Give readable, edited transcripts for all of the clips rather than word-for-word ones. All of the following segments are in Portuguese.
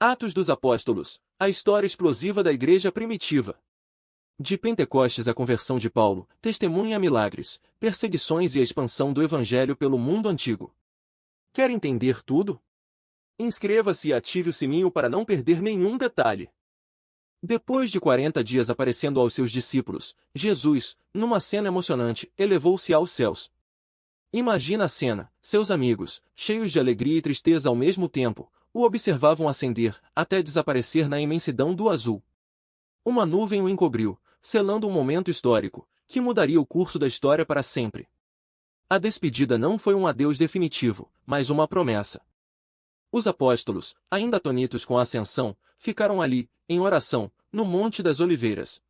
Atos dos Apóstolos, a história explosiva da igreja primitiva. De Pentecostes à conversão de Paulo, testemunha milagres, perseguições e a expansão do Evangelho pelo mundo antigo. Quer entender tudo? Inscreva-se e ative o sininho para não perder nenhum detalhe. Depois de 40 dias aparecendo aos seus discípulos, Jesus, numa cena emocionante, elevou-se aos céus. Imagina a cena: seus amigos, cheios de alegria e tristeza ao mesmo tempo, o observavam ascender, até desaparecer na imensidão do azul. Uma nuvem o encobriu, selando um momento histórico, que mudaria o curso da história para sempre. A despedida não foi um adeus definitivo, mas uma promessa. Os apóstolos, ainda atônitos com a ascensão, ficaram ali, em oração, no Monte das Oliveiras.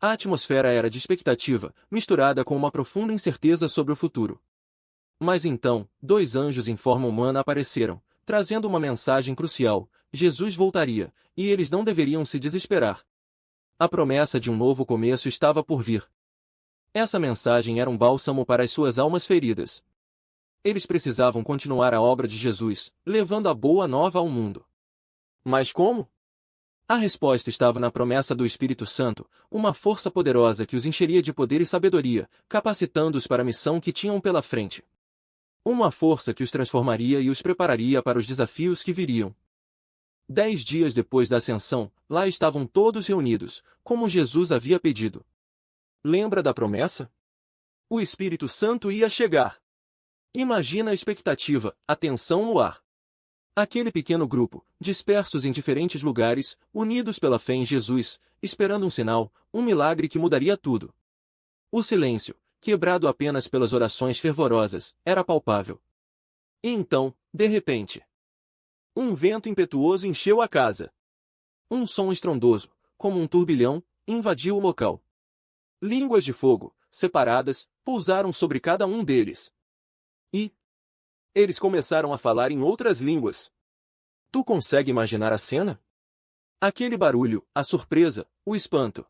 A atmosfera era de expectativa, misturada com uma profunda incerteza sobre o futuro. Mas então, 2 anjos em forma humana apareceram, trazendo uma mensagem crucial: Jesus voltaria, e eles não deveriam se desesperar. A promessa de um novo começo estava por vir. Essa mensagem era um bálsamo para as suas almas feridas. Eles precisavam continuar a obra de Jesus, levando a boa nova ao mundo. Mas como? A resposta estava na promessa do Espírito Santo, uma força poderosa que os encheria de poder e sabedoria, capacitando-os para a missão que tinham pela frente. Uma força que os transformaria e os prepararia para os desafios que viriam. 10 dias depois da ascensão, lá estavam todos reunidos, como Jesus havia pedido. Lembra da promessa? O Espírito Santo ia chegar. Imagina a expectativa, a tensão no ar. Aquele pequeno grupo, dispersos em diferentes lugares, unidos pela fé em Jesus, esperando um sinal, um milagre que mudaria tudo. O silêncio, quebrado apenas pelas orações fervorosas, era palpável. E então, de repente, um vento impetuoso encheu a casa. Um som estrondoso, como um turbilhão, invadiu o local. Línguas de fogo, separadas, pousaram sobre cada um deles. E eles começaram a falar em outras línguas. Tu consegue imaginar a cena? Aquele barulho, a surpresa, o espanto.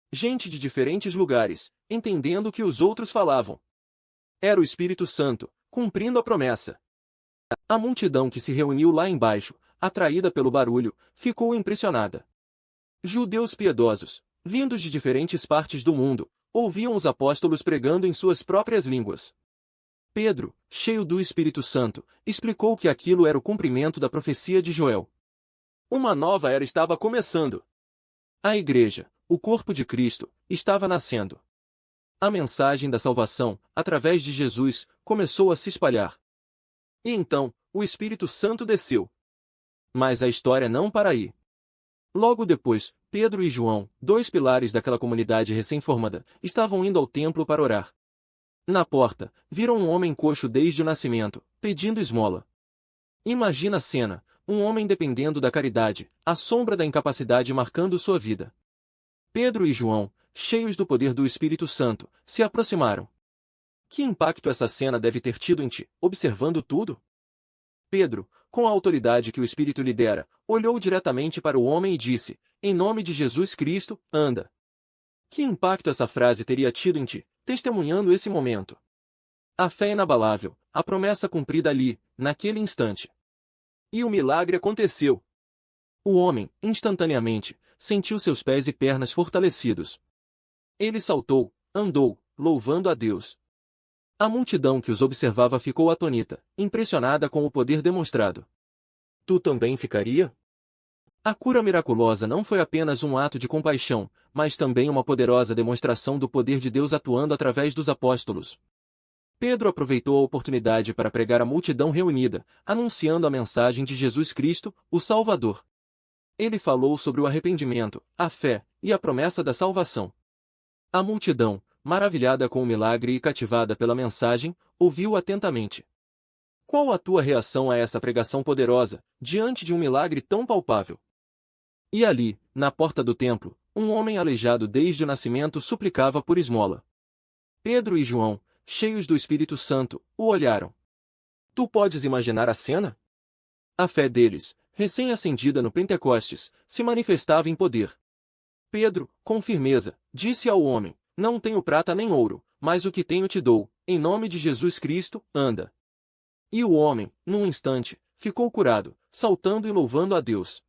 Gente de diferentes lugares, entendendo o que os outros falavam. Era o Espírito Santo, cumprindo a promessa. A multidão que se reuniu lá embaixo, atraída pelo barulho, ficou impressionada. Judeus piedosos, vindos de diferentes partes do mundo, ouviam os apóstolos pregando em suas próprias línguas. Pedro, cheio do Espírito Santo, explicou que aquilo era o cumprimento da profecia de Joel. Uma nova era estava começando. A igreja, o corpo de Cristo, estava nascendo. A mensagem da salvação, através de Jesus, começou a se espalhar. E então, o Espírito Santo desceu. Mas a história não para aí. Logo depois, Pedro e João, 2 pilares daquela comunidade recém-formada, estavam indo ao templo para orar. Na porta, viram um homem coxo desde o nascimento, pedindo esmola. Imagina a cena: um homem dependendo da caridade, a sombra da incapacidade marcando sua vida. Pedro e João, cheios do poder do Espírito Santo, se aproximaram. Que impacto essa cena deve ter tido em ti, observando tudo? Pedro, com a autoridade que o Espírito lhe dera, olhou diretamente para o homem e disse: em nome de Jesus Cristo, anda. Que impacto essa frase teria tido em ti, testemunhando esse momento? A fé inabalável, a promessa cumprida ali, naquele instante. E o milagre aconteceu. O homem, instantaneamente, sentiu seus pés e pernas fortalecidos. Ele saltou, andou, louvando a Deus. A multidão que os observava ficou atônita, impressionada com o poder demonstrado. Tu também ficaria? A cura miraculosa não foi apenas um ato de compaixão, mas também uma poderosa demonstração do poder de Deus atuando através dos apóstolos. Pedro aproveitou a oportunidade para pregar à multidão reunida, anunciando a mensagem de Jesus Cristo, o Salvador. Ele falou sobre o arrependimento, a fé e a promessa da salvação. A multidão, maravilhada com o milagre e cativada pela mensagem, ouviu atentamente. Qual a tua reação a essa pregação poderosa, diante de um milagre tão palpável? E ali, na porta do templo, um homem aleijado desde o nascimento suplicava por esmola. Pedro e João, cheios do Espírito Santo, o olharam. Tu podes imaginar a cena? A fé deles, recém-acendida no Pentecostes, se manifestava em poder. Pedro, com firmeza, disse ao homem: não tenho prata nem ouro, mas o que tenho te dou, em nome de Jesus Cristo, anda. E o homem, num instante, ficou curado, saltando e louvando a Deus.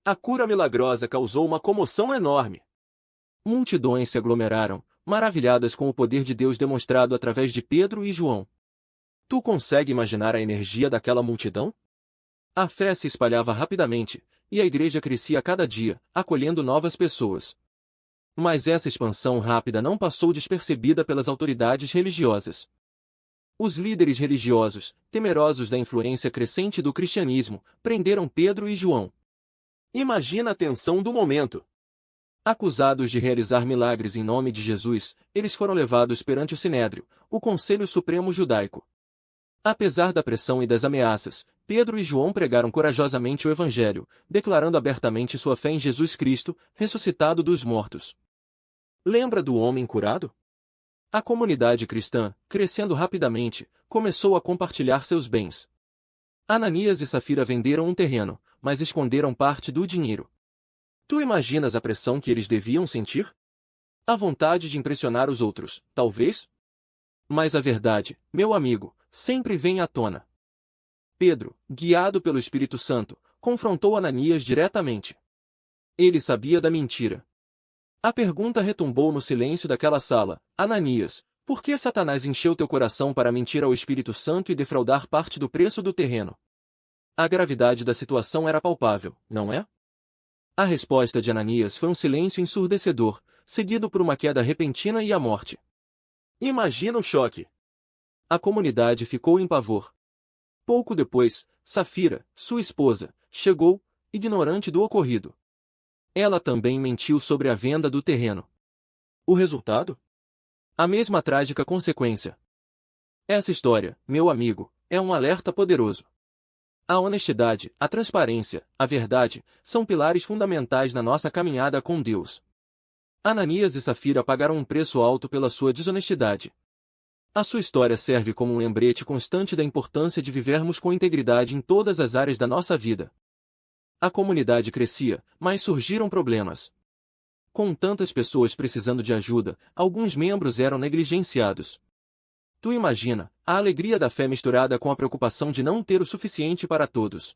A cura milagrosa causou uma comoção enorme. Multidões se aglomeraram, maravilhadas com o poder de Deus demonstrado através de Pedro e João. Tu consegue imaginar a energia daquela multidão? A fé se espalhava rapidamente, e a igreja crescia a cada dia, acolhendo novas pessoas. Mas essa expansão rápida não passou despercebida pelas autoridades religiosas. Os líderes religiosos, temerosos da influência crescente do cristianismo, prenderam Pedro e João. Imagina a tensão do momento. Acusados de realizar milagres em nome de Jesus, eles foram levados perante o Sinédrio, o Conselho Supremo Judaico. Apesar da pressão e das ameaças, Pedro e João pregaram corajosamente o Evangelho, declarando abertamente sua fé em Jesus Cristo, ressuscitado dos mortos. Lembra do homem curado? A comunidade cristã, crescendo rapidamente, começou a compartilhar seus bens. Ananias e Safira venderam um terreno, mas esconderam parte do dinheiro. Tu imaginas a pressão que eles deviam sentir? A vontade de impressionar os outros, talvez? Mas a verdade, meu amigo, sempre vem à tona. Pedro, guiado pelo Espírito Santo, confrontou Ananias diretamente. Ele sabia da mentira. A pergunta retumbou no silêncio daquela sala: Ananias, por que Satanás encheu teu coração para mentir ao Espírito Santo e defraudar parte do preço do terreno? A gravidade da situação era palpável, não é? A resposta de Ananias foi um silêncio ensurdecedor, seguido por uma queda repentina e a morte. Imagina o choque. A comunidade ficou em pavor. Pouco depois, Safira, sua esposa, chegou, ignorante do ocorrido. Ela também mentiu sobre a venda do terreno. O resultado? A mesma trágica consequência. Essa história, meu amigo, é um alerta poderoso. A honestidade, a transparência, a verdade, são pilares fundamentais na nossa caminhada com Deus. Ananias e Safira pagaram um preço alto pela sua desonestidade. A sua história serve como um lembrete constante da importância de vivermos com integridade em todas as áreas da nossa vida. A comunidade crescia, mas surgiram problemas. Com tantas pessoas precisando de ajuda, alguns membros eram negligenciados. Tu imagina, a alegria da fé misturada com a preocupação de não ter o suficiente para todos.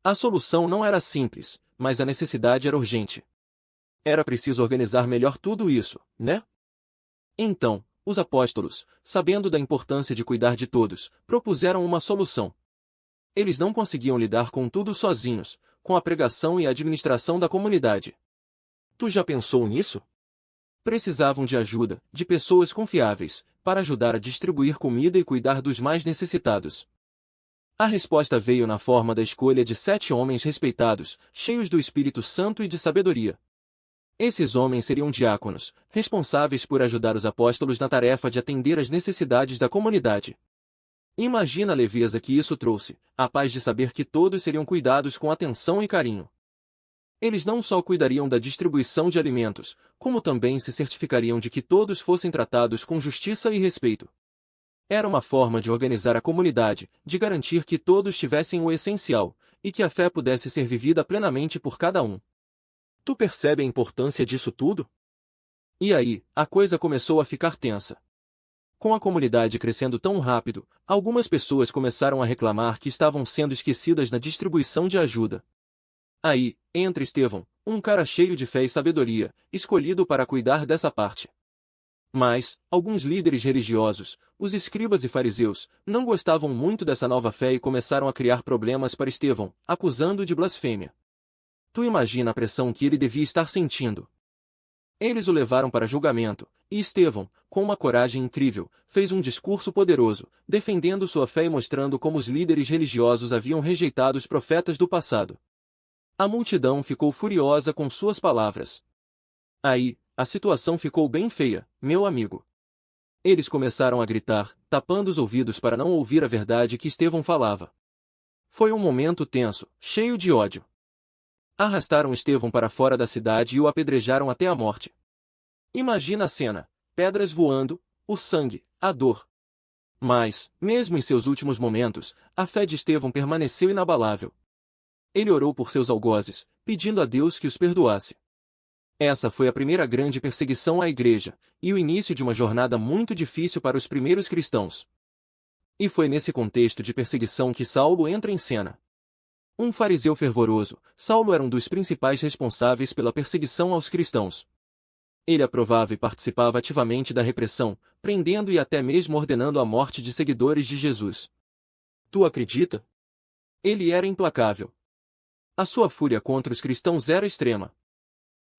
A solução não era simples, mas a necessidade era urgente. Era preciso organizar melhor tudo isso, né? Então, os apóstolos, sabendo da importância de cuidar de todos, propuseram uma solução. Eles não conseguiam lidar com tudo sozinhos, com a pregação e a administração da comunidade. Tu já pensou nisso? Precisavam de ajuda, de pessoas confiáveis, para ajudar a distribuir comida e cuidar dos mais necessitados. A resposta veio na forma da escolha de 7 homens respeitados, cheios do Espírito Santo e de sabedoria. Esses homens seriam diáconos, responsáveis por ajudar os apóstolos na tarefa de atender às necessidades da comunidade. Imagina a leveza que isso trouxe, a paz de saber que todos seriam cuidados com atenção e carinho. Eles não só cuidariam da distribuição de alimentos, como também se certificariam de que todos fossem tratados com justiça e respeito. Era uma forma de organizar a comunidade, de garantir que todos tivessem o essencial, e que a fé pudesse ser vivida plenamente por cada um. Tu percebe a importância disso tudo? E aí, a coisa começou a ficar tensa. Com a comunidade crescendo tão rápido, algumas pessoas começaram a reclamar que estavam sendo esquecidas na distribuição de ajuda. Aí, entra Estevão, um cara cheio de fé e sabedoria, escolhido para cuidar dessa parte. Mas, alguns líderes religiosos, os escribas e fariseus, não gostavam muito dessa nova fé e começaram a criar problemas para Estevão, acusando-o de blasfêmia. Tu imagina a pressão que ele devia estar sentindo. Eles o levaram para julgamento, e Estevão, com uma coragem incrível, fez um discurso poderoso, defendendo sua fé e mostrando como os líderes religiosos haviam rejeitado os profetas do passado. A multidão ficou furiosa com suas palavras. Aí, a situação ficou bem feia, meu amigo. Eles começaram a gritar, tapando os ouvidos para não ouvir a verdade que Estevão falava. Foi um momento tenso, cheio de ódio. Arrastaram Estevão para fora da cidade e o apedrejaram até a morte. Imagina a cena, pedras voando, o sangue, a dor. Mas, mesmo em seus últimos momentos, a fé de Estevão permaneceu inabalável. Ele orou por seus algozes, pedindo a Deus que os perdoasse. Essa foi a primeira grande perseguição à igreja, e o início de uma jornada muito difícil para os primeiros cristãos. E foi nesse contexto de perseguição que Saulo entra em cena. Um fariseu fervoroso, Saulo era um dos principais responsáveis pela perseguição aos cristãos. Ele aprovava e participava ativamente da repressão, prendendo e até mesmo ordenando a morte de seguidores de Jesus. Tu acredita? Ele era implacável. A sua fúria contra os cristãos era extrema.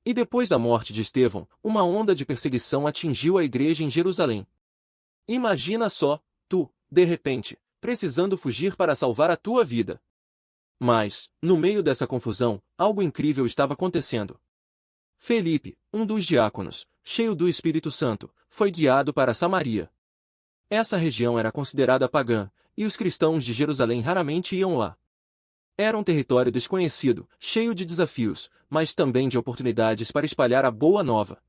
E depois da morte de Estevão, uma onda de perseguição atingiu a igreja em Jerusalém. Imagina só, tu, de repente, precisando fugir para salvar a tua vida. Mas, no meio dessa confusão, algo incrível estava acontecendo. Felipe, um dos diáconos, cheio do Espírito Santo, foi guiado para Samaria. Essa região era considerada pagã, e os cristãos de Jerusalém raramente iam lá. Era um território desconhecido, cheio de desafios, mas também de oportunidades para espalhar a boa nova.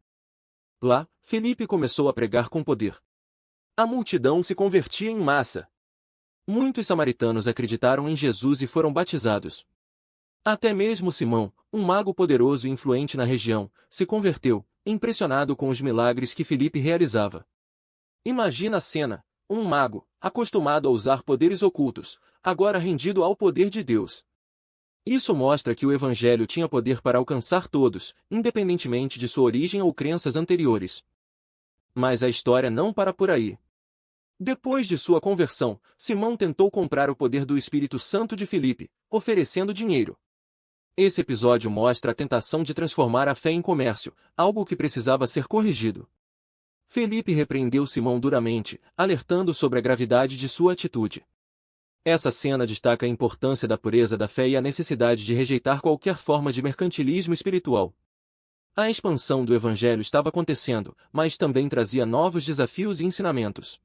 Lá, Felipe começou a pregar com poder. A multidão se convertia em massa. Muitos samaritanos acreditaram em Jesus e foram batizados. Até mesmo Simão, um mago poderoso e influente na região, se converteu, impressionado com os milagres que Felipe realizava. Imagina a cena, um mago, acostumado a usar poderes ocultos, agora rendido ao poder de Deus. Isso mostra que o Evangelho tinha poder para alcançar todos, independentemente de sua origem ou crenças anteriores. Mas a história não para por aí. Depois de sua conversão, Simão tentou comprar o poder do Espírito Santo de Filipe, oferecendo dinheiro. Esse episódio mostra a tentação de transformar a fé em comércio, algo que precisava ser corrigido. Felipe repreendeu Simão duramente, alertando sobre a gravidade de sua atitude. Essa cena destaca a importância da pureza da fé e a necessidade de rejeitar qualquer forma de mercantilismo espiritual. A expansão do Evangelho estava acontecendo, mas também trazia novos desafios e ensinamentos.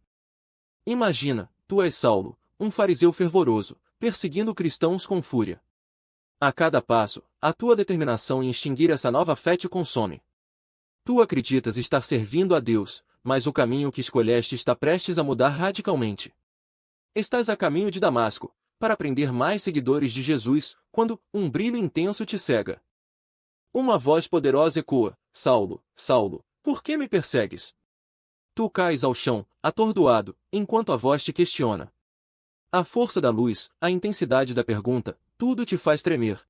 Imagina, tu és Saulo, um fariseu fervoroso, perseguindo cristãos com fúria. A cada passo, a tua determinação em extinguir essa nova fé te consome. Tu acreditas estar servindo a Deus, mas o caminho que escolheste está prestes a mudar radicalmente. Estás a caminho de Damasco, para prender mais seguidores de Jesus, quando um brilho intenso te cega. Uma voz poderosa ecoa: Saulo, Saulo, por que me persegues? Tu cais ao chão, atordoado, enquanto a voz te questiona. A força da luz, a intensidade da pergunta, tudo te faz tremer.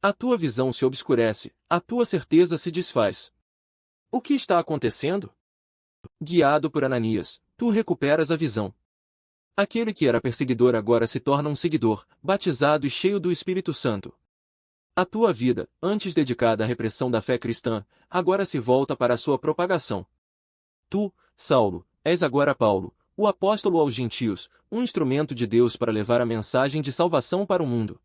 A tua visão se obscurece, a tua certeza se desfaz. O que está acontecendo? Guiado por Ananias, tu recuperas a visão. Aquele que era perseguidor agora se torna um seguidor, batizado e cheio do Espírito Santo. A tua vida, antes dedicada à repressão da fé cristã, agora se volta para a sua propagação. Tu, Saulo, és agora Paulo, o apóstolo aos gentios, um instrumento de Deus para levar a mensagem de salvação para o mundo.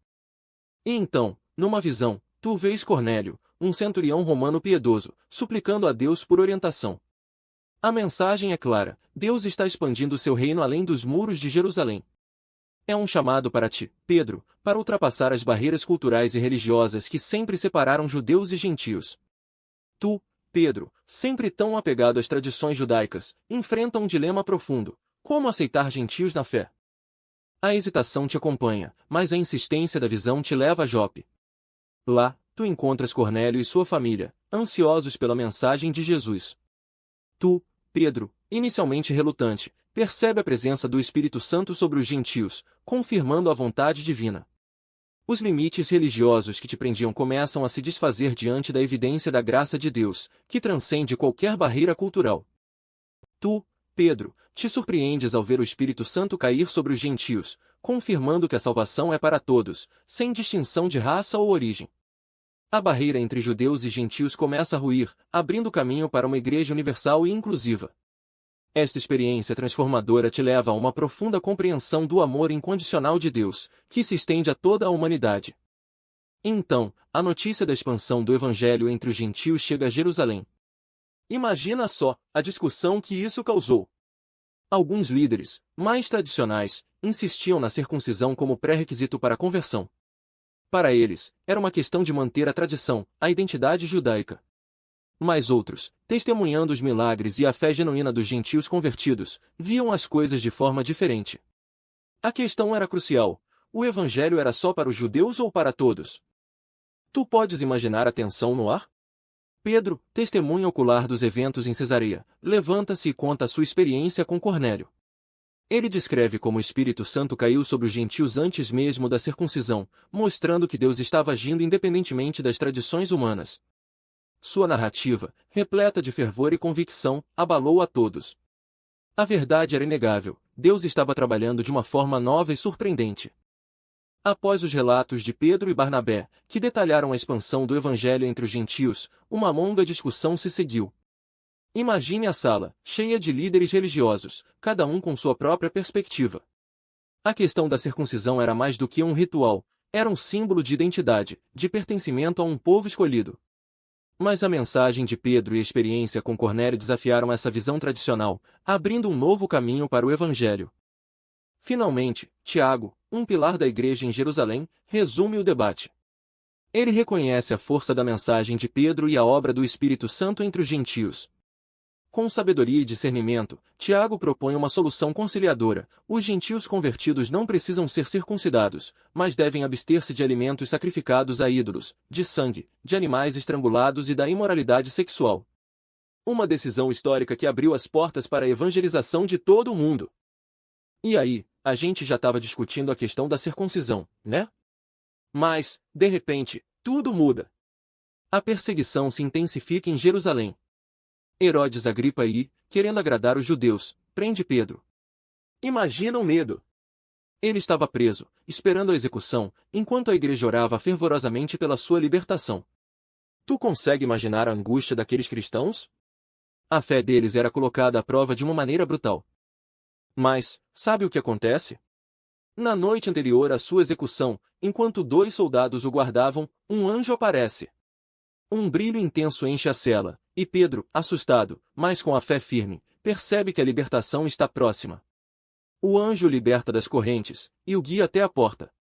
E então, numa visão, tu vês Cornélio, um centurião romano piedoso, suplicando a Deus por orientação. A mensagem é clara: Deus está expandindo seu reino além dos muros de Jerusalém. É um chamado para ti, Pedro, para ultrapassar as barreiras culturais e religiosas que sempre separaram judeus e gentios. Tu, Pedro, sempre tão apegado às tradições judaicas, enfrenta um dilema profundo: como aceitar gentios na fé? A hesitação te acompanha, mas a insistência da visão te leva a Jope. Lá, tu encontras Cornélio e sua família, ansiosos pela mensagem de Jesus. Tu, Pedro, inicialmente relutante, percebe a presença do Espírito Santo sobre os gentios, confirmando a vontade divina. Os limites religiosos que te prendiam começam a se desfazer diante da evidência da graça de Deus, que transcende qualquer barreira cultural. Tu, Pedro, te surpreendes ao ver o Espírito Santo cair sobre os gentios, confirmando que a salvação é para todos, sem distinção de raça ou origem. A barreira entre judeus e gentios começa a ruir, abrindo caminho para uma igreja universal e inclusiva. Esta experiência transformadora te leva a uma profunda compreensão do amor incondicional de Deus, que se estende a toda a humanidade. Então, a notícia da expansão do Evangelho entre os gentios chega a Jerusalém. Imagina só a discussão que isso causou. Alguns líderes, mais tradicionais, insistiam na circuncisão como pré-requisito para a conversão. Para eles, era uma questão de manter a tradição, a identidade judaica. Mas outros, testemunhando os milagres e a fé genuína dos gentios convertidos, viam as coisas de forma diferente. A questão era crucial: o Evangelho era só para os judeus ou para todos? Tu podes imaginar a tensão no ar? Pedro, testemunha ocular dos eventos em Cesareia, levanta-se e conta a sua experiência com Cornélio. Ele descreve como o Espírito Santo caiu sobre os gentios antes mesmo da circuncisão, mostrando que Deus estava agindo independentemente das tradições humanas. Sua narrativa, repleta de fervor e convicção, abalou a todos. A verdade era inegável, Deus estava trabalhando de uma forma nova e surpreendente. Após os relatos de Pedro e Barnabé, que detalharam a expansão do Evangelho entre os gentios, uma longa discussão se seguiu. Imagine a sala, cheia de líderes religiosos, cada um com sua própria perspectiva. A questão da circuncisão era mais do que um ritual, era um símbolo de identidade, de pertencimento a um povo escolhido. Mas a mensagem de Pedro e a experiência com Cornélio desafiaram essa visão tradicional, abrindo um novo caminho para o Evangelho. Finalmente, Tiago, um pilar da igreja em Jerusalém, resume o debate. Ele reconhece a força da mensagem de Pedro e a obra do Espírito Santo entre os gentios. Com sabedoria e discernimento, Tiago propõe uma solução conciliadora. Os gentios convertidos não precisam ser circuncidados, mas devem abster-se de alimentos sacrificados a ídolos, de sangue, de animais estrangulados e da imoralidade sexual. Uma decisão histórica que abriu as portas para a evangelização de todo o mundo. E aí, a gente já estava discutindo a questão da circuncisão, né? Mas, de repente, tudo muda. A perseguição se intensifica em Jerusalém. Herodes Agripa I, querendo agradar os judeus, prende Pedro. Imagina o medo! Ele estava preso, esperando a execução, enquanto a igreja orava fervorosamente pela sua libertação. Tu consegue imaginar a angústia daqueles cristãos? A fé deles era colocada à prova de uma maneira brutal. Mas, sabe o que acontece? Na noite anterior à sua execução, enquanto 2 soldados o guardavam, um anjo aparece. Um brilho intenso enche a cela, e Pedro, assustado, mas com a fé firme, percebe que a libertação está próxima. O anjo o liberta das correntes, e o guia até a porta.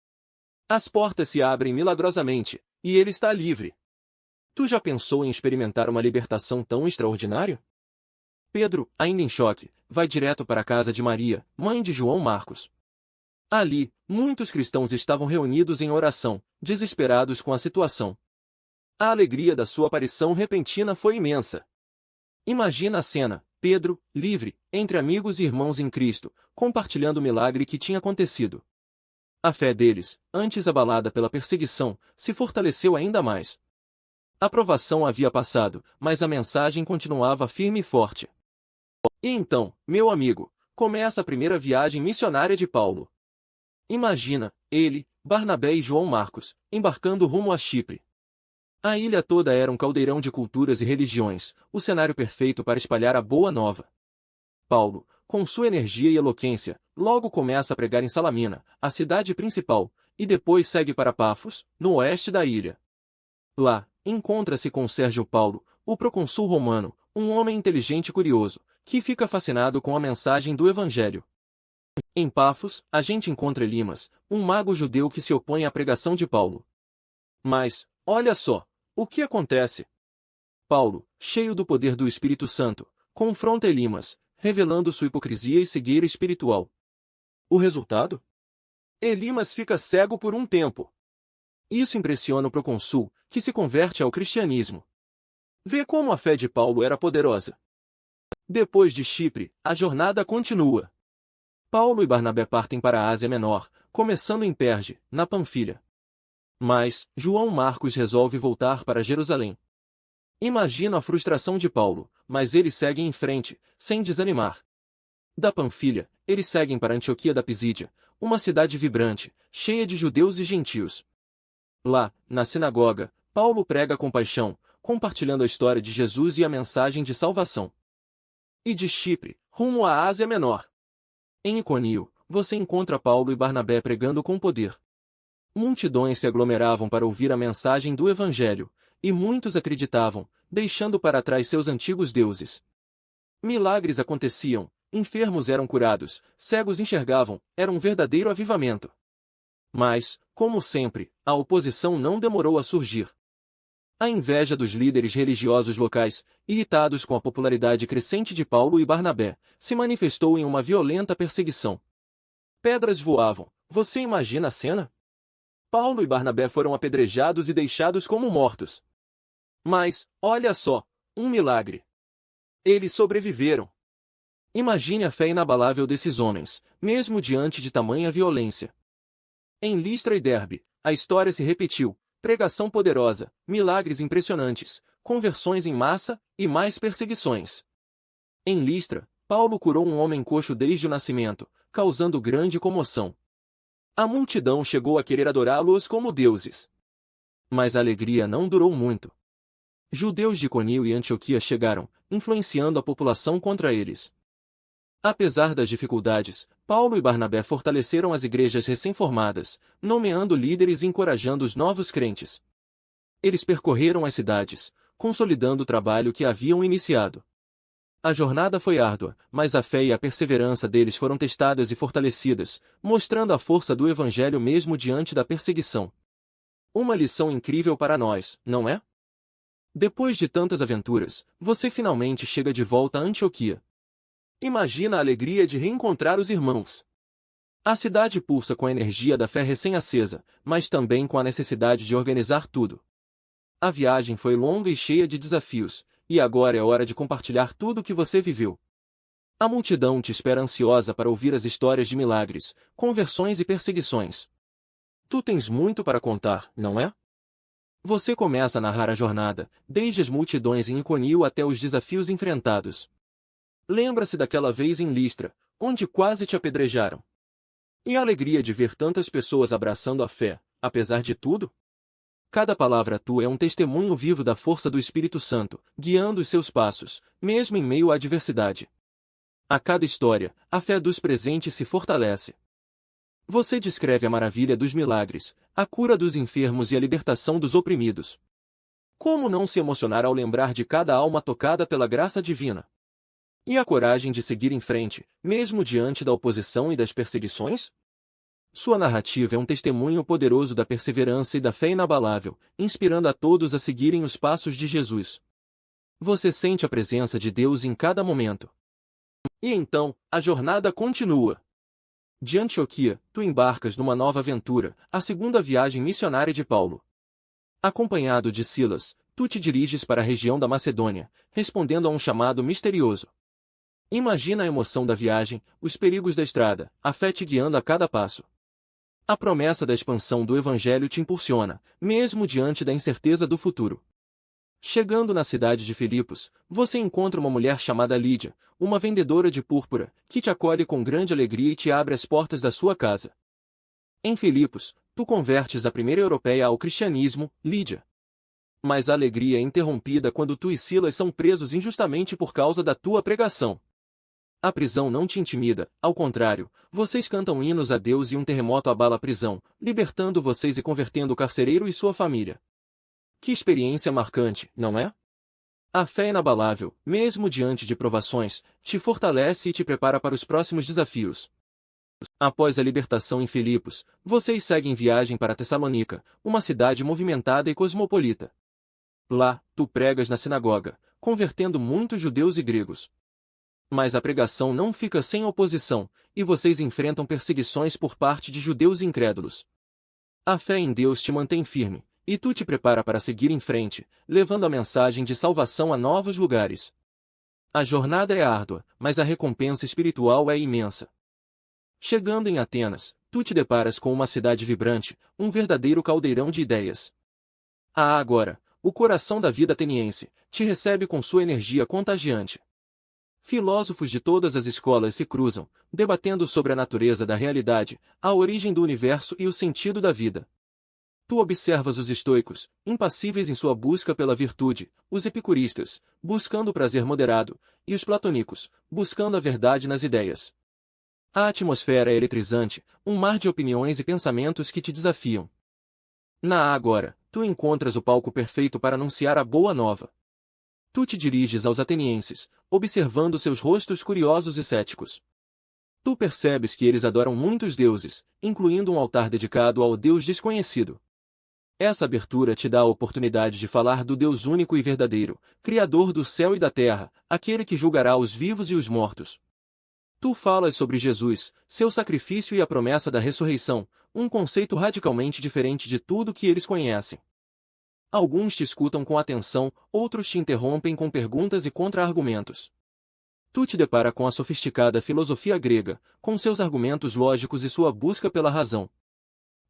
As portas se abrem milagrosamente, e ele está livre. Tu já pensou em experimentar uma libertação tão extraordinária? Pedro, ainda em choque, vai direto para a casa de Maria, mãe de João Marcos. Ali, muitos cristãos estavam reunidos em oração, desesperados com a situação. A alegria da sua aparição repentina foi imensa. Imagina a cena, Pedro, livre, entre amigos e irmãos em Cristo, compartilhando o milagre que tinha acontecido. A fé deles, antes abalada pela perseguição, se fortaleceu ainda mais. A provação havia passado, mas a mensagem continuava firme e forte. E então, meu amigo, começa a primeira viagem missionária de Paulo. Imagina, ele, Barnabé e João Marcos, embarcando rumo a Chipre. A ilha toda era um caldeirão de culturas e religiões, o cenário perfeito para espalhar a boa nova. Paulo, com sua energia e eloquência, logo começa a pregar em Salamina, a cidade principal, e depois segue para Pafos, no oeste da ilha. Lá, encontra-se com Sérgio Paulo, o procônsul romano, um homem inteligente e curioso, que fica fascinado com a mensagem do Evangelho. Em Pafos, a gente encontra Elimas, um mago judeu que se opõe à pregação de Paulo. Mas, olha só, o que acontece? Paulo, cheio do poder do Espírito Santo, confronta Elimas, revelando sua hipocrisia e cegueira espiritual. O resultado? Elimas fica cego por um tempo. Isso impressiona o procônsul, que se converte ao cristianismo. Vê como a fé de Paulo era poderosa. Depois de Chipre, a jornada continua. Paulo e Barnabé partem para a Ásia Menor, começando em Perge, na Panfilha. Mas, João Marcos resolve voltar para Jerusalém. Imagina a frustração de Paulo, mas eles seguem em frente, sem desanimar. Da Panfilha, eles seguem para Antioquia da Pisídia, uma cidade vibrante, cheia de judeus e gentios. Lá, na sinagoga, Paulo prega com paixão, compartilhando a história de Jesus e a mensagem de salvação. E de Chipre, rumo à Ásia Menor. Em Iconio, você encontra Paulo e Barnabé pregando com poder. Multidões se aglomeravam para ouvir a mensagem do Evangelho, e muitos acreditavam, deixando para trás seus antigos deuses. Milagres aconteciam, enfermos eram curados, cegos enxergavam, era um verdadeiro avivamento. Mas, como sempre, a oposição não demorou a surgir. A inveja dos líderes religiosos locais, irritados com a popularidade crescente de Paulo e Barnabé, se manifestou em uma violenta perseguição. Pedras voavam, você imagina a cena? Paulo e Barnabé foram apedrejados e deixados como mortos. Mas, olha só, um milagre. Eles sobreviveram. Imagine a fé inabalável desses homens, mesmo diante de tamanha violência. Em Listra e Derbe, a história se repetiu, pregação poderosa, milagres impressionantes, conversões em massa e mais perseguições. Em Listra, Paulo curou um homem coxo desde o nascimento, causando grande comoção. A multidão chegou a querer adorá-los como deuses. Mas a alegria não durou muito. Judeus de Iconio e Antioquia chegaram, influenciando a população contra eles. Apesar das dificuldades, Paulo e Barnabé fortaleceram as igrejas recém-formadas, nomeando líderes e encorajando os novos crentes. Eles percorreram as cidades, consolidando o trabalho que haviam iniciado. A jornada foi árdua, mas a fé e a perseverança deles foram testadas e fortalecidas, mostrando a força do Evangelho mesmo diante da perseguição. Uma lição incrível para nós, não é? Depois de tantas aventuras, você finalmente chega de volta a Antioquia. Imagina a alegria de reencontrar os irmãos. A cidade pulsa com a energia da fé recém-acesa, mas também com a necessidade de organizar tudo. A viagem foi longa e cheia de desafios, e agora é hora de compartilhar tudo o que você viveu. A multidão te espera ansiosa para ouvir as histórias de milagres, conversões e perseguições. Tu tens muito para contar, não é? Você começa a narrar a jornada, desde as multidões em Iconio até os desafios enfrentados. Lembra-se daquela vez em Listra, onde quase te apedrejaram. E a alegria de ver tantas pessoas abraçando a fé, apesar de tudo? Cada palavra tua é um testemunho vivo da força do Espírito Santo, guiando os seus passos, mesmo em meio à adversidade. A cada história, a fé dos presentes se fortalece. Você descreve a maravilha dos milagres, a cura dos enfermos e a libertação dos oprimidos. Como não se emocionar ao lembrar de cada alma tocada pela graça divina? E a coragem de seguir em frente, mesmo diante da oposição e das perseguições? Sua narrativa é um testemunho poderoso da perseverança e da fé inabalável, inspirando a todos a seguirem os passos de Jesus. Você sente a presença de Deus em cada momento. E então, a jornada continua. De Antioquia, tu embarcas numa nova aventura, a segunda viagem missionária de Paulo. Acompanhado de Silas, tu te diriges para a região da Macedônia, respondendo a um chamado misterioso. Imagina a emoção da viagem, os perigos da estrada, a fé te guiando a cada passo. A promessa da expansão do Evangelho te impulsiona, mesmo diante da incerteza do futuro. Chegando na cidade de Filipos, você encontra uma mulher chamada Lídia, uma vendedora de púrpura, que te acolhe com grande alegria e te abre as portas da sua casa. Em Filipos, tu convertes a primeira europeia ao cristianismo, Lídia. Mas a alegria é interrompida quando tu e Silas são presos injustamente por causa da tua pregação. A prisão não te intimida, ao contrário, vocês cantam hinos a Deus e um terremoto abala a prisão, libertando vocês e convertendo o carcereiro e sua família. Que experiência marcante, não é? A fé inabalável, mesmo diante de provações, te fortalece e te prepara para os próximos desafios. Após a libertação em Filipos, vocês seguem viagem para Tessalônica, uma cidade movimentada e cosmopolita. Lá, tu pregas na sinagoga, convertendo muitos judeus e gregos. Mas a pregação não fica sem oposição, e vocês enfrentam perseguições por parte de judeus incrédulos. A fé em Deus te mantém firme, e tu te prepara para seguir em frente, levando a mensagem de salvação a novos lugares. A jornada é árdua, mas a recompensa espiritual é imensa. Chegando em Atenas, tu te deparas com uma cidade vibrante, um verdadeiro caldeirão de ideias. Agora, o coração da vida ateniense te recebe com sua energia contagiante. Filósofos de todas as escolas se cruzam, debatendo sobre a natureza da realidade, a origem do universo e o sentido da vida. Tu observas os estoicos, impassíveis em sua busca pela virtude, os epicuristas, buscando o prazer moderado, e os platônicos, buscando a verdade nas ideias. A atmosfera é eletrizante, um mar de opiniões e pensamentos que te desafiam. Na Agora, tu encontras o palco perfeito para anunciar a boa nova. Tu te diriges aos atenienses, observando seus rostos curiosos e céticos. Tu percebes que eles adoram muitos deuses, incluindo um altar dedicado ao Deus desconhecido. Essa abertura te dá a oportunidade de falar do Deus único e verdadeiro, Criador do céu e da terra, aquele que julgará os vivos e os mortos. Tu falas sobre Jesus, seu sacrifício e a promessa da ressurreição, um conceito radicalmente diferente de tudo que eles conhecem. Alguns te escutam com atenção, outros te interrompem com perguntas e contra-argumentos. Tu te depara com a sofisticada filosofia grega, com seus argumentos lógicos e sua busca pela razão.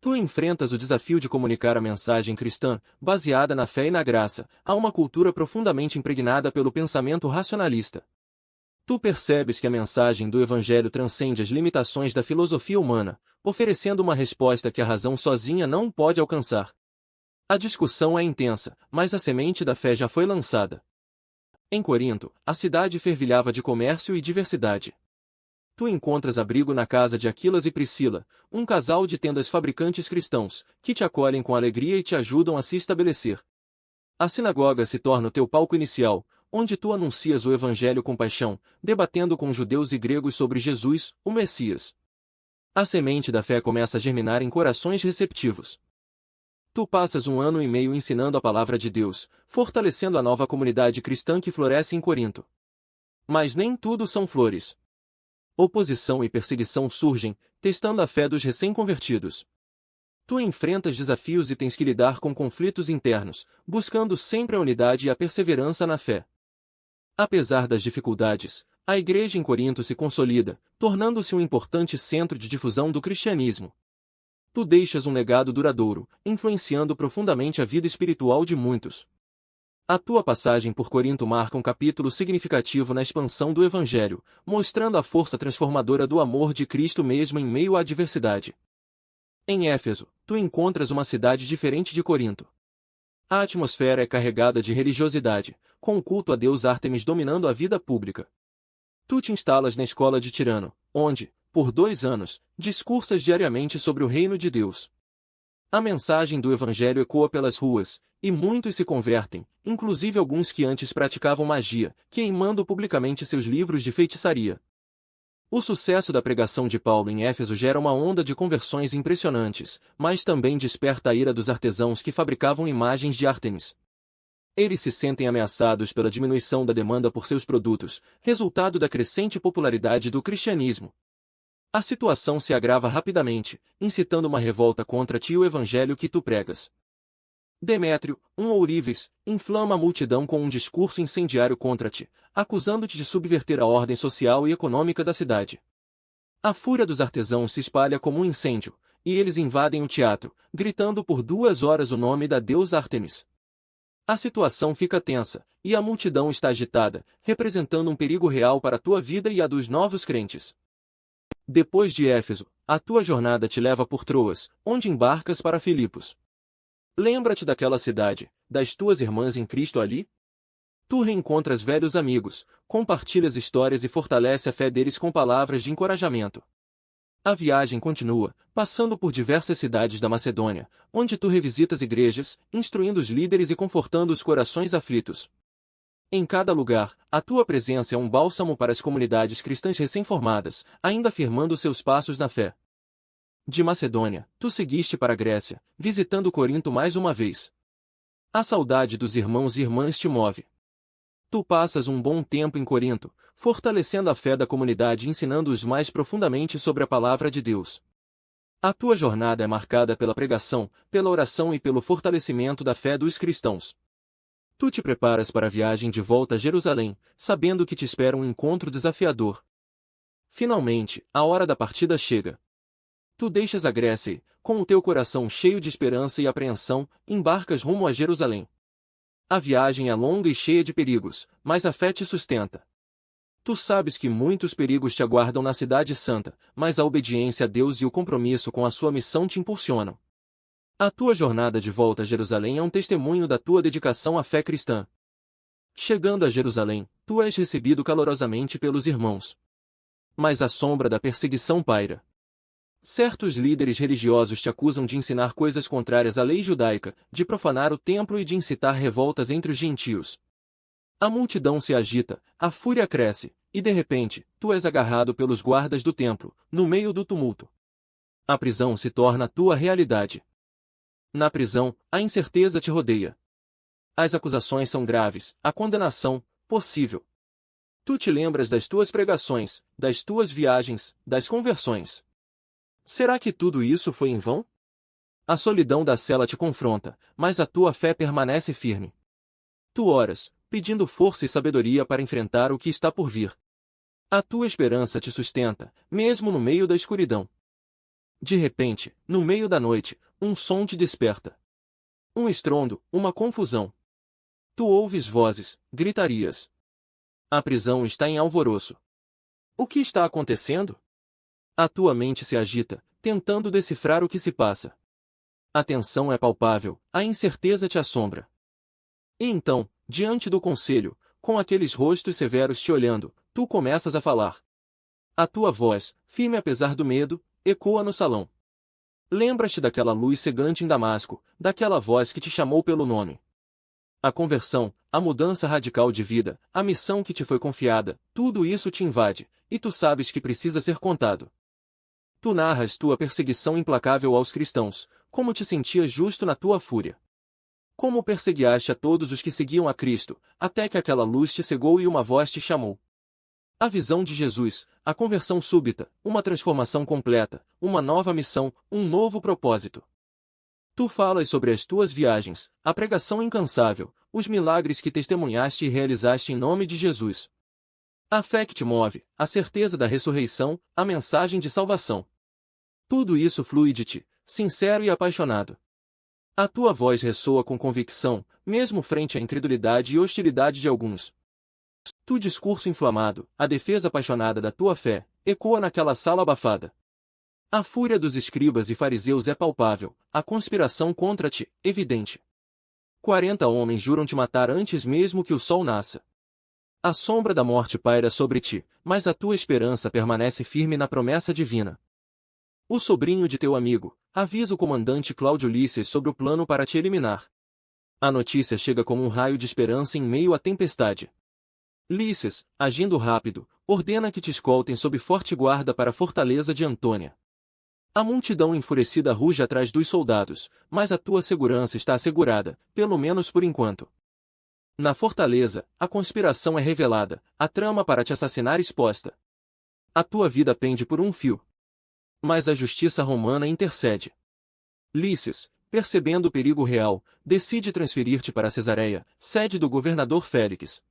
Tu enfrentas o desafio de comunicar a mensagem cristã, baseada na fé e na graça, a uma cultura profundamente impregnada pelo pensamento racionalista. Tu percebes que a mensagem do Evangelho transcende as limitações da filosofia humana, oferecendo uma resposta que a razão sozinha não pode alcançar. A discussão é intensa, mas a semente da fé já foi lançada. Em Corinto, a cidade fervilhava de comércio e diversidade. Tu encontras abrigo na casa de Aquilas e Priscila, um casal de tendas fabricantes cristãos, que te acolhem com alegria e te ajudam a se estabelecer. A sinagoga se torna o teu palco inicial, onde tu anuncias o Evangelho com paixão, debatendo com judeus e gregos sobre Jesus, o Messias. A semente da fé começa a germinar em corações receptivos. Tu passas 1 ano e meio ensinando a palavra de Deus, fortalecendo a nova comunidade cristã que floresce em Corinto. Mas nem tudo são flores. Oposição e perseguição surgem, testando a fé dos recém-convertidos. Tu enfrentas desafios e tens que lidar com conflitos internos, buscando sempre a unidade e a perseverança na fé. Apesar das dificuldades, a igreja em Corinto se consolida, tornando-se um importante centro de difusão do cristianismo. Tu deixas um legado duradouro, influenciando profundamente a vida espiritual de muitos. A tua passagem por Corinto marca um capítulo significativo na expansão do Evangelho, mostrando a força transformadora do amor de Cristo mesmo em meio à adversidade. Em Éfeso, tu encontras uma cidade diferente de Corinto. A atmosfera é carregada de religiosidade, com o culto a Deus Ártemis dominando a vida pública. Tu te instalas na escola de Tirano, onde, por 2 anos, discursas diariamente sobre o reino de Deus. A mensagem do Evangelho ecoa pelas ruas, e muitos se convertem, inclusive alguns que antes praticavam magia, queimando publicamente seus livros de feitiçaria. O sucesso da pregação de Paulo em Éfeso gera uma onda de conversões impressionantes, mas também desperta a ira dos artesãos que fabricavam imagens de Ártemis. Eles se sentem ameaçados pela diminuição da demanda por seus produtos, resultado da crescente popularidade do cristianismo. A situação se agrava rapidamente, incitando uma revolta contra ti e o evangelho que tu pregas. Demétrio, um ourives, inflama a multidão com um discurso incendiário contra ti, acusando-te de subverter a ordem social e econômica da cidade. A fúria dos artesãos se espalha como um incêndio, e eles invadem o teatro, gritando por 2 horas o nome da deusa Ártemis. A situação fica tensa, e a multidão está agitada, representando um perigo real para a tua vida e a dos novos crentes. Depois de Éfeso, a tua jornada te leva por Troas, onde embarcas para Filipos. Lembra-te daquela cidade, das tuas irmãs em Cristo ali? Tu reencontras velhos amigos, compartilhas histórias e fortalece a fé deles com palavras de encorajamento. A viagem continua, passando por diversas cidades da Macedônia, onde tu revisitas igrejas, instruindo os líderes e confortando os corações aflitos. Em cada lugar, a tua presença é um bálsamo para as comunidades cristãs recém-formadas, ainda afirmando seus passos na fé. De Macedônia, tu seguiste para a Grécia, visitando Corinto mais uma vez. A saudade dos irmãos e irmãs te move. Tu passas um bom tempo em Corinto, fortalecendo a fé da comunidade e ensinando-os mais profundamente sobre a palavra de Deus. A tua jornada é marcada pela pregação, pela oração e pelo fortalecimento da fé dos cristãos. Tu te preparas para a viagem de volta a Jerusalém, sabendo que te espera um encontro desafiador. Finalmente, a hora da partida chega. Tu deixas a Grécia e, com o teu coração cheio de esperança e apreensão, embarcas rumo a Jerusalém. A viagem é longa e cheia de perigos, mas a fé te sustenta. Tu sabes que muitos perigos te aguardam na Cidade Santa, mas a obediência a Deus e o compromisso com a sua missão te impulsionam. A tua jornada de volta a Jerusalém é um testemunho da tua dedicação à fé cristã. Chegando a Jerusalém, tu és recebido calorosamente pelos irmãos. Mas a sombra da perseguição paira. Certos líderes religiosos te acusam de ensinar coisas contrárias à lei judaica, de profanar o templo e de incitar revoltas entre os gentios. A multidão se agita, a fúria cresce, e de repente, tu és agarrado pelos guardas do templo, no meio do tumulto. A prisão se torna a tua realidade. Na prisão, a incerteza te rodeia. As acusações são graves, a condenação, possível. Tu te lembras das tuas pregações, das tuas viagens, das conversões. Será que tudo isso foi em vão? A solidão da cela te confronta, mas a tua fé permanece firme. Tu oras, pedindo força e sabedoria para enfrentar o que está por vir. A tua esperança te sustenta, mesmo no meio da escuridão. De repente, no meio da noite, um som te desperta. Um estrondo, uma confusão. Tu ouves vozes, gritarias. A prisão está em alvoroço. O que está acontecendo? A tua mente se agita, tentando decifrar o que se passa. A tensão é palpável, a incerteza te assombra. E então, diante do conselho, com aqueles rostos severos te olhando, tu começas a falar. A tua voz, firme apesar do medo, ecoa no salão. Lembras-te daquela luz cegante em Damasco, daquela voz que te chamou pelo nome. A conversão, a mudança radical de vida, a missão que te foi confiada, tudo isso te invade, e tu sabes que precisa ser contado. Tu narras tua perseguição implacável aos cristãos, como te sentias justo na tua fúria. Como perseguiaste a todos os que seguiam a Cristo, até que aquela luz te cegou e uma voz te chamou. A visão de Jesus, a conversão súbita, uma transformação completa, uma nova missão, um novo propósito. Tu falas sobre as tuas viagens, a pregação incansável, os milagres que testemunhaste e realizaste em nome de Jesus. A fé que te move, a certeza da ressurreição, a mensagem de salvação. Tudo isso flui de ti, sincero e apaixonado. A tua voz ressoa com convicção, mesmo frente à incredulidade e hostilidade de alguns. Tu discurso inflamado, a defesa apaixonada da tua fé, ecoa naquela sala abafada. A fúria dos escribas e fariseus é palpável, a conspiração contra ti, evidente. 40 homens juram te matar antes mesmo que o sol nasça. A sombra da morte paira sobre ti, mas a tua esperança permanece firme na promessa divina. O sobrinho de teu amigo avisa o comandante Cláudio Lísias sobre o plano para te eliminar. A notícia chega como um raio de esperança em meio à tempestade. Lísias, agindo rápido, ordena que te escoltem sob forte guarda para a fortaleza de Antônia. A multidão enfurecida ruge atrás dos soldados, mas a tua segurança está assegurada, pelo menos por enquanto. Na fortaleza, a conspiração é revelada, a trama para te assassinar exposta. A tua vida pende por um fio. Mas a justiça romana intercede. Lísias, percebendo o perigo real, decide transferir-te para Cesareia, sede do governador Félix.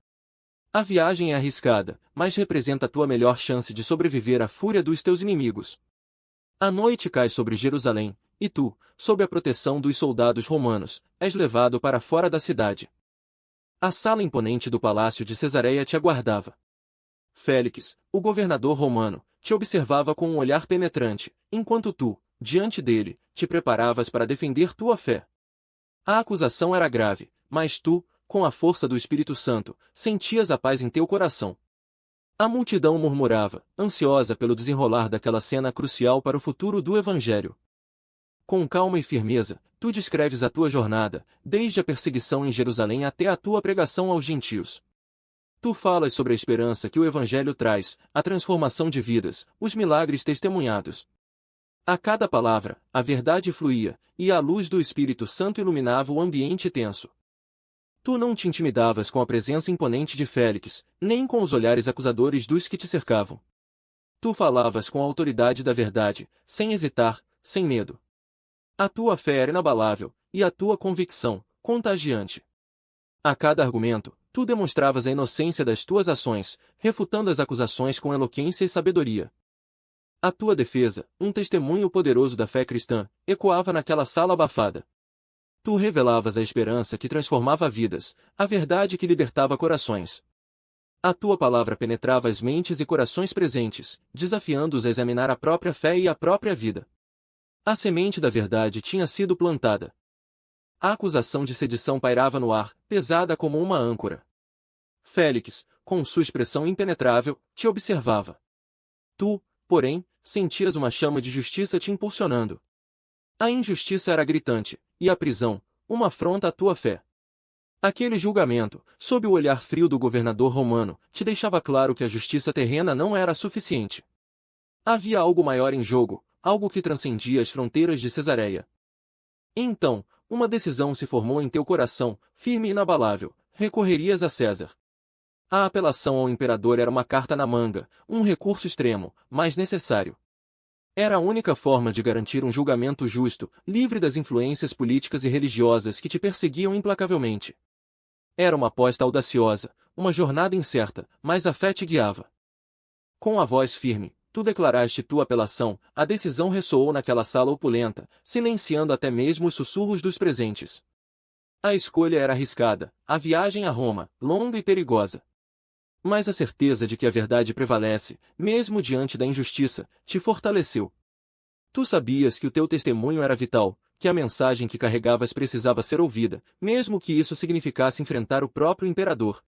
A viagem é arriscada, mas representa a tua melhor chance de sobreviver à fúria dos teus inimigos. A noite cai sobre Jerusalém, e tu, sob a proteção dos soldados romanos, és levado para fora da cidade. A sala imponente do palácio de Cesareia te aguardava. Félix, o governador romano, te observava com um olhar penetrante, enquanto tu, diante dele, te preparavas para defender tua fé. A acusação era grave, mas tu, com a força do Espírito Santo, sentias a paz em teu coração. A multidão murmurava, ansiosa pelo desenrolar daquela cena crucial para o futuro do Evangelho. Com calma e firmeza, tu descreves a tua jornada, desde a perseguição em Jerusalém até a tua pregação aos gentios. Tu falas sobre a esperança que o Evangelho traz, a transformação de vidas, os milagres testemunhados. A cada palavra, a verdade fluía, e a luz do Espírito Santo iluminava o ambiente tenso. Tu não te intimidavas com a presença imponente de Félix, nem com os olhares acusadores dos que te cercavam. Tu falavas com a autoridade da verdade, sem hesitar, sem medo. A tua fé era inabalável, e a tua convicção, contagiante. A cada argumento, tu demonstravas a inocência das tuas ações, refutando as acusações com eloquência e sabedoria. A tua defesa, um testemunho poderoso da fé cristã, ecoava naquela sala abafada. Tu revelavas a esperança que transformava vidas, a verdade que libertava corações. A tua palavra penetrava as mentes e corações presentes, desafiando-os a examinar a própria fé e a própria vida. A semente da verdade tinha sido plantada. A acusação de sedição pairava no ar, pesada como uma âncora. Félix, com sua expressão impenetrável, te observava. Tu, porém, sentias uma chama de justiça te impulsionando. A injustiça era gritante, e a prisão, uma afronta à tua fé. Aquele julgamento, sob o olhar frio do governador romano, te deixava claro que a justiça terrena não era suficiente. Havia algo maior em jogo, algo que transcendia as fronteiras de Cesareia. Então, uma decisão se formou em teu coração, firme e inabalável: recorrerias a César. A apelação ao imperador era uma carta na manga, um recurso extremo, mas necessário. Era a única forma de garantir um julgamento justo, livre das influências políticas e religiosas que te perseguiam implacavelmente. Era uma aposta audaciosa, uma jornada incerta, mas a fé te guiava. Com a voz firme, tu declaraste tua apelação, a decisão ressoou naquela sala opulenta, silenciando até mesmo os sussurros dos presentes. A escolha era arriscada, a viagem a Roma, longa e perigosa. Mas a certeza de que a verdade prevalece, mesmo diante da injustiça, te fortaleceu. Tu sabias que o teu testemunho era vital, que a mensagem que carregavas precisava ser ouvida, mesmo que isso significasse enfrentar o próprio imperador.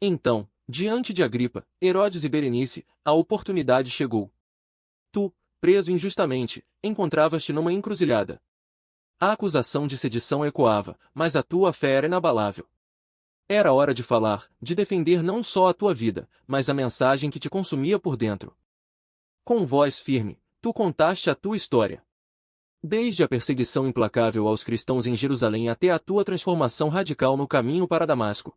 Então, diante de Agripa, Herodes e Berenice, a oportunidade chegou. Tu, preso injustamente, encontravas-te numa encruzilhada. A acusação de sedição ecoava, mas a tua fé era inabalável. Era hora de falar, de defender não só a tua vida, mas a mensagem que te consumia por dentro. Com voz firme, tu contaste a tua história. Desde a perseguição implacável aos cristãos em Jerusalém até a tua transformação radical no caminho para Damasco.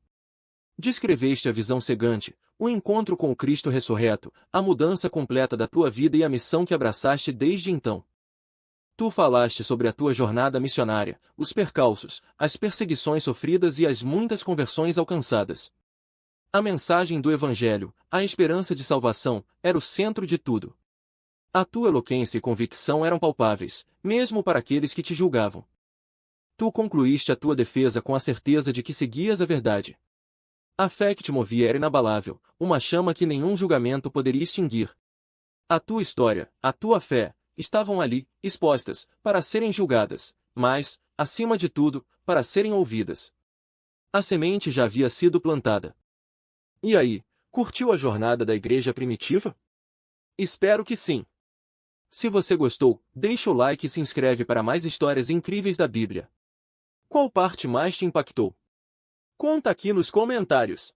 Descreveste a visão cegante, o encontro com o Cristo ressurreto, a mudança completa da tua vida e a missão que abraçaste desde então. Tu falaste sobre a tua jornada missionária, os percalços, as perseguições sofridas e as muitas conversões alcançadas. A mensagem do Evangelho, a esperança de salvação, era o centro de tudo. A tua eloquência e convicção eram palpáveis, mesmo para aqueles que te julgavam. Tu concluíste a tua defesa com a certeza de que seguias a verdade. A fé que te movia era inabalável, uma chama que nenhum julgamento poderia extinguir. A tua história, a tua fé, estavam ali, expostas, para serem julgadas, mas, acima de tudo, para serem ouvidas. A semente já havia sido plantada. E aí, curtiu a jornada da igreja primitiva? Espero que sim. Se você gostou, deixa o like e se inscreve para mais histórias incríveis da Bíblia. Qual parte mais te impactou? Conta aqui nos comentários.